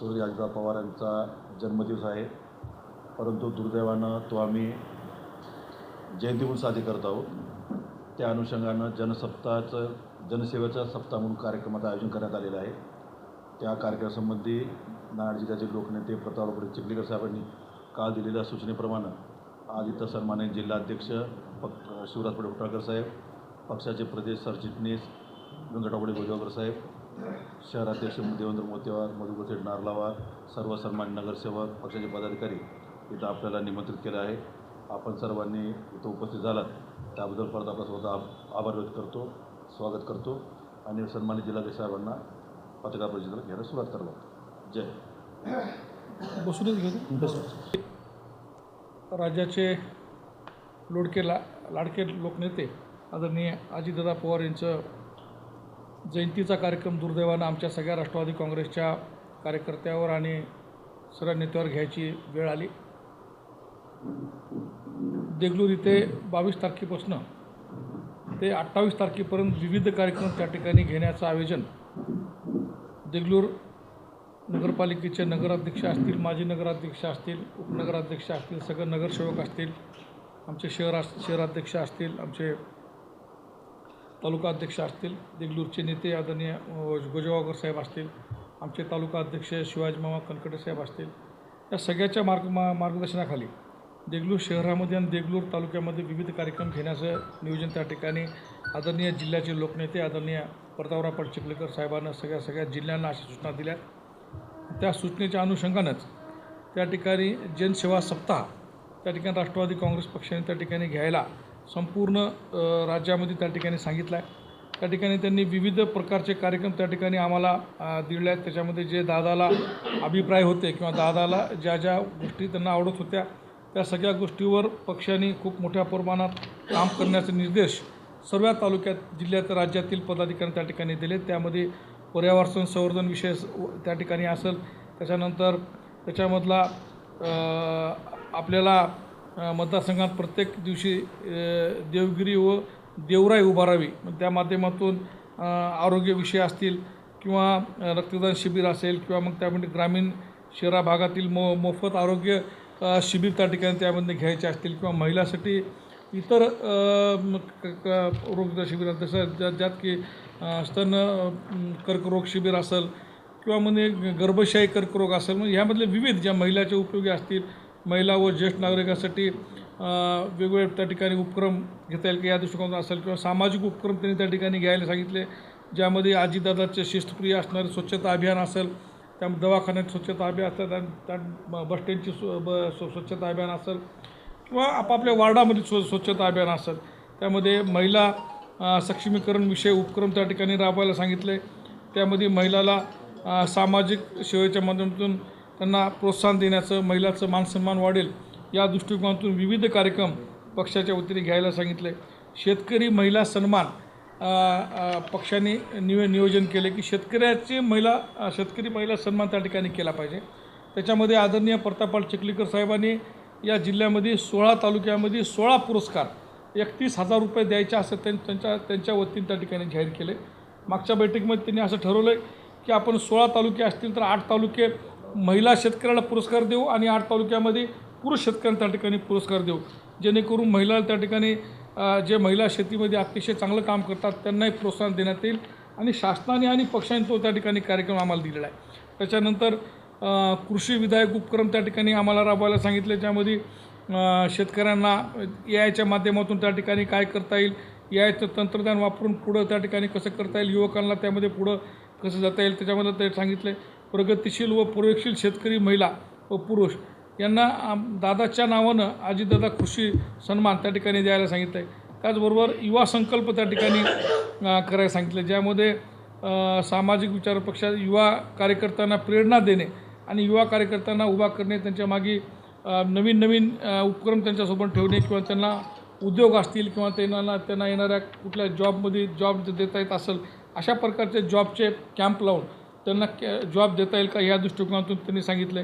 स्वर्गीय अजितदादा पवार यांचा जन्मदिवस आहे, परंतु दुर्दैवानं तो आम्ही जयंती म्हणून साजरी करत आहोत। त्या अनुषंगानं जनसेवेचा सप्ताह म्हणून कार्यक्रमाचं आयोजन करण्यात आलेलं आहे। त्या कार्यक्रमासंबंधी नांदेड जिल्ह्याचे लोकनेते प्रतापराव चिखलीकर साहेबांनी काल दिलेल्या सूचनेप्रमाणे आज इथं सन्माननीय जिल्हाध्यक्ष शिवराज उटाळकर साहेब, पक्षाचे प्रदेश सरचिटणीस व्यंकटराव गोजगावकर साहेब, शहराध्यक्ष देवेंद्र मोतेवार, मधुकर नारलावार, सर्व सन्मान्य नगरसेवक, पक्षाचे पदाधिकारी इथं आपल्याला निमंत्रित केलं आहे। आपण सर्वांनी इथं उपस्थित झालात त्याबद्दल परत आपला स्वतः आभार व्यक्त करतो, स्वागत करतो आणि सन्मान्य जिल्हाध्यक्ष साहेबांना पत्रकार परिषदेला घ्यायला सुरुवात करतो। जय। बसूनच घेतो। राज्याचे लाडके लोकनेते आदरणीय अजितदादा पवार यांचं जयंतीचा कार्यक्रम दुर्दैवानं आमच्या सगळ्या राष्ट्रवादी काँग्रेसच्या कार्यकर्त्यावर आणि सर्व नेत्यावर घ्यायची वेळ आली। देगलूर इथे 22 तारखेपासून ते 28 तारखेपर्यंत विविध कार्यक्रम त्या ठिकाणी घेण्याचं आयोजन देगलूर नगरपालिकेचे नगराध्यक्ष असतील, माजी नगराध्यक्ष असतील, उपनगराध्यक्ष असतील, सगळे नगरसेवक असतील, आमचे शहराध्यक्ष असतील, आमचे तालुका अध्यक्ष असतील, देगलूरचे नेते आदरणीय गोजगावकर साहेब असतील, आमचे तालुका अध्यक्ष शिवाजी मामा कनकटे साहेब असतील, या सगळ्याच्या मार्गदर्शनाखाली देगलूर शहरामध्ये आणि देगलूर तालुक्यामध्ये विविध कार्यक्रम घेण्याचं नियोजन त्या ठिकाणी आदरणीय जिल्ह्याचे लोकनेते आदरणीय प्रतापराव चिखलीकर साहेबांना सगळ्या जिल्ह्यांना अशा सूचना दिल्या। त्या सूचनेच्या अनुषंगानंच त्या ठिकाणी जनसेवा सप्ताह त्या ठिकाणी राष्ट्रवादी काँग्रेस पक्षाने त्या ठिकाणी घ्यायला संपूर्ण राज्यामध्ये त्या ठिकाणी सांगितलं आहे। त्या ठिकाणी त्यांनी विविध प्रकारचे कार्यक्रम त्या ठिकाणी आम्हाला दिले आहेत। त्याच्यामध्ये जे दादाला अभिप्राय होते किंवा दादाला ज्या गोष्टी त्यांना आवडत होत्या त्या सगळ्या गोष्टीवर पक्षाने खूप मोठ्या प्रमाणात काम करण्याचे निर्देश सर्व तालुक्यात, जिल्ह्यात, राज्यातील पदाधिकाऱ्यांनी त्या ठिकाणी दिले। त्यामध्ये पर्यावरण संवर्धन विषय त्या ठिकाणी असेल, त्याच्यानंतर त्याच्यामधला आपल्याला मतदारसंघात प्रत्येक दिवशी देवगिरी व देवराई उभारावी, त्या माध्यमातून आरोग्य विषय असतील किंवा रक्तदान शिबिर असेल किंवा मग त्यामध्ये ग्रामीण शहरा भागातील मोफत आरोग्य शिबिर त्या ठिकाणी त्यामध्ये घ्यायचे असतील किंवा महिलांसाठी इतर रोग शिबिर जसं ज्यात की स्तन कर्करोग शिबिर असेल किंवा म्हणजे गर्भाशय कर्करोग असेल, म्हणजे ह्यामधले विविध ज्या महिलाचे उपयोगी असतील, महिला व ज्येष्ठ नागरिकांसाठी वेगवेगळे त्या ठिकाणी उपक्रम घेता येईल की या दृष्टिकोनातून असेल किंवा सामाजिक उपक्रम त्यांनी त्या ठिकाणी घ्यायला सांगितले, ज्यामध्ये अजितदादाचे शिस्तप्रिय असणारे स्वच्छता अभियान असेल, त्यामध्ये दवाखान्यात स्वच्छता अभियान असेल, त्या बस स्टँडची स्वच्छता अभियान असेल किंवा आपापल्या वार्डामध्ये स्वच्छता अभियान असेल, त्यामध्ये महिला सक्षमीकरण विषय उपक्रम त्या ठिकाणी राबवायला सांगितले। त्यामध्ये महिलाला सामाजिक सेवेच्या माध्यमातून त्यांना प्रोत्साहन देण्याचं, महिलाचं मानसन्मान वाढेल या दृष्टिकोनातून विविध कार्यक्रम पक्षाच्या वतीने घ्यायला सांगितले। शेतकरी महिला सन्मान पक्षाने नियोजन केले की शेतकरी महिला सन्मान त्या ठिकाणी केला पाहिजे। त्याच्यामध्ये आदरणीय प्रतापराव चिखलीकर साहेबांनी या जिल्ह्यामध्ये 16 तालुक्यामध्ये 16 पुरस्कार 31,000 रुपये द्यायचे असं त्यांच्या वतीने त्या ठिकाणी जाहीर केले। मागच्या बैठकीमध्ये त्यांनी असं ठरवलं की आपण 16 तालुके असतील तर 8 तालुके महिला शेतकऱ्याला पुरस्कार देऊ आणि 8 तालुक्यामध्ये पुरुष शेतकऱ्यांना त्या ठिकाणी पुरस्कार देऊ, जेणेकरून महिलाला त्या ठिकाणी जे महिला शेतीमध्ये अतिशय चांगलं काम करतात त्यांनाही प्रोत्साहन देण्यात येईल आणि शासनाने आणि पक्षाने तो त्या ठिकाणी कार्यक्रम आम्हाला दिलेला आहे। त्याच्यानंतर कृषी विधायक उपक्रम त्या ठिकाणी आम्हाला राबवायला सांगितले, ज्यामध्ये शेतकऱ्यांना AI माध्यमातून त्या ठिकाणी काय करता येईल, AI तंत्रज्ञान वापरून पुढं त्या ठिकाणी कसं करता येईल, युवकांना त्यामध्ये पुढं कसं जाता येईल त्याच्यामध्ये ते सांगितले। प्रगतिशील व प्रयोगशील शेतकरी महिला व पुरुष यांना दादाच्या नावानं अजितदादा कृषी सन्मान त्या ठिकाणी द्यायला सांगितलं आहे। त्याचबरोबर युवा संकल्प त्या ठिकाणी करायला सांगितले, ज्यामध्ये सामाजिक विचार पक्षात युवा कार्यकर्त्यांना प्रेरणा देणे आणि युवा कार्यकर्त्यांना उभा करणे, त्यांच्या मागे नवीन उपक्रम त्यांच्यासोबत ठेवणे किंवा त्यांना उद्योग असतील किंवा त्यांना येणाऱ्या कुठल्या जॉब देता येत असेल अशा प्रकारचे जॉबचे कॅम्प लावून त्यांना जॉब देता येईल का या दृष्टिकोनातून त्यांनी सांगितले।